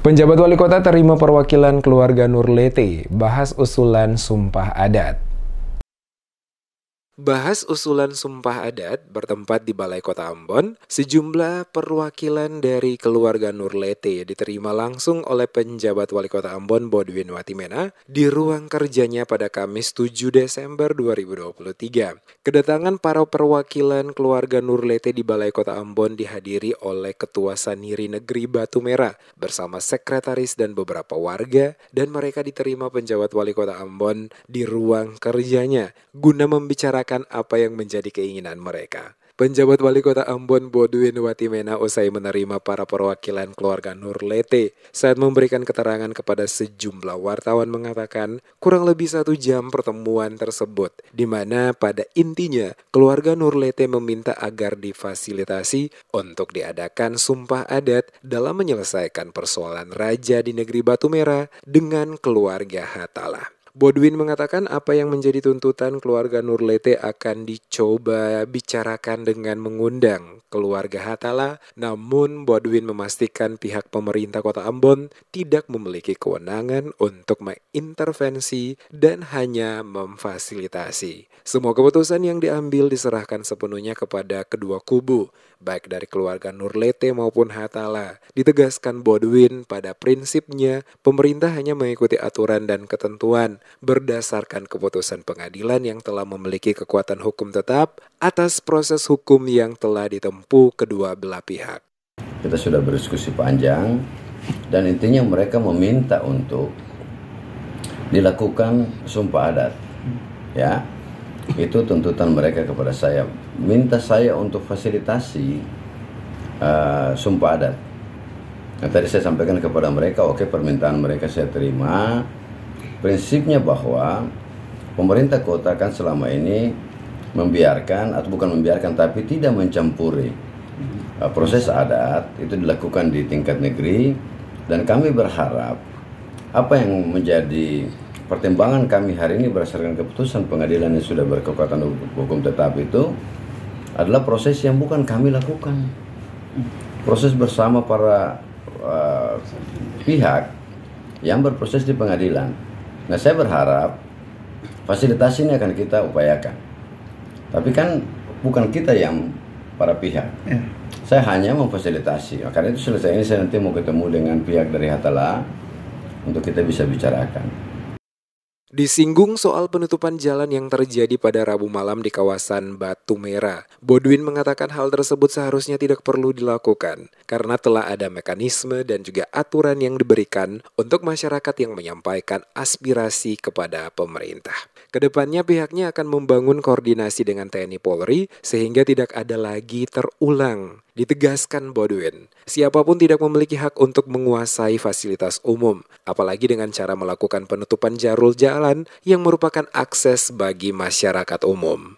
Penjabat wali kota terima perwakilan keluarga Nurlete, bahas usulan sumpah adat. Bahas usulan sumpah adat bertempat di Balai Kota Ambon, sejumlah perwakilan dari keluarga Nurlete diterima langsung oleh penjabat wali kota Ambon Bodwin Watimena di ruang kerjanya pada Kamis 7 Desember 2023. Kedatangan para perwakilan keluarga Nurlete di Balai Kota Ambon dihadiri oleh Ketua Saniri Negeri Batu Merah bersama sekretaris dan beberapa warga, dan mereka diterima penjabat wali kota Ambon di ruang kerjanya guna membicarakan apa yang menjadi keinginan mereka. Penjabat wali kota Ambon Bodwin Watimena usai menerima para perwakilan keluarga Nurlete saat memberikan keterangan kepada sejumlah wartawan mengatakan kurang lebih 1 jam pertemuan tersebut, di mana pada intinya keluarga Nurlete meminta agar difasilitasi untuk diadakan sumpah adat dalam menyelesaikan persoalan raja di negeri Batu Merah dengan keluarga Hatala. Bodwin mengatakan apa yang menjadi tuntutan keluarga Nurlete akan dicoba bicarakan dengan mengundang keluarga Hatala, namun Bodwin memastikan pihak pemerintah Kota Ambon tidak memiliki kewenangan untuk mengintervensi dan hanya memfasilitasi. Semua keputusan yang diambil diserahkan sepenuhnya kepada kedua kubu, baik dari keluarga Nurlete maupun Hatala. Ditegaskan Bodwin pada prinsipnya pemerintah hanya mengikuti aturan dan ketentuan berdasarkan keputusan pengadilan yang telah memiliki kekuatan hukum tetap atas proses hukum yang telah ditempuh kedua belah pihak. Kita sudah berdiskusi panjang dan intinya mereka meminta untuk dilakukan sumpah adat. Ya, itu tuntutan mereka kepada saya. Minta saya untuk fasilitasi sumpah adat. Nah, tadi saya sampaikan kepada mereka, oke, permintaan mereka saya terima. Prinsipnya bahwa pemerintah kota kan selama ini membiarkan, atau bukan membiarkan, tapi tidak mencampuri proses adat itu dilakukan di tingkat negeri, dan kami berharap apa yang menjadi pertimbangan kami hari ini berdasarkan keputusan pengadilan yang sudah berkekuatan hukum tetap itu adalah proses yang bukan kami lakukan, proses bersama para pihak yang berproses di pengadilan. Nah, saya berharap fasilitasi ini akan kita upayakan. Tapi kan bukan kita yang para pihak. Saya hanya memfasilitasi. Karena itu selesai ini saya nanti mau ketemu dengan pihak dari Hatala untuk kita bisa bicarakan. Disinggung soal penutupan jalan yang terjadi pada Rabu malam di kawasan Batu Merah, Bodwin mengatakan hal tersebut seharusnya tidak perlu dilakukan karena telah ada mekanisme dan juga aturan yang diberikan untuk masyarakat yang menyampaikan aspirasi kepada pemerintah. Kedepannya pihaknya akan membangun koordinasi dengan TNI Polri sehingga tidak ada lagi terulang. Ditegaskan Bodwin, siapapun tidak memiliki hak untuk menguasai fasilitas umum, apalagi dengan cara melakukan penutupan jalur jalan yang merupakan akses bagi masyarakat umum.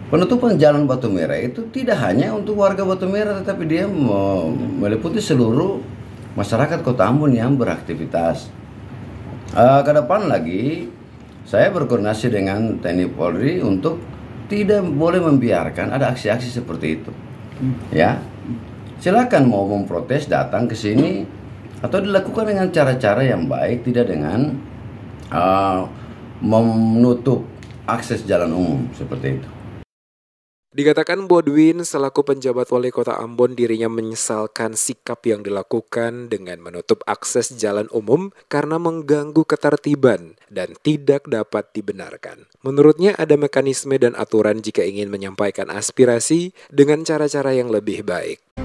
Penutupan jalan Batu Merah itu tidak hanya untuk warga Batu Merah, tetapi dia meliputi seluruh masyarakat Kota Ambon yang beraktivitas. Ke depan lagi, saya berkoordinasi dengan TNI Polri untuk tidak boleh membiarkan ada aksi-aksi seperti itu. Ya, silakan mau memprotes datang ke sini atau dilakukan dengan cara-cara yang baik, tidak dengan menutup akses jalan umum seperti itu. Dikatakan Bodwin selaku penjabat wali kota Ambon dirinya menyesalkan sikap yang dilakukan dengan menutup akses jalan umum karena mengganggu ketertiban dan tidak dapat dibenarkan. Menurutnya ada mekanisme dan aturan jika ingin menyampaikan aspirasi dengan cara-cara yang lebih baik.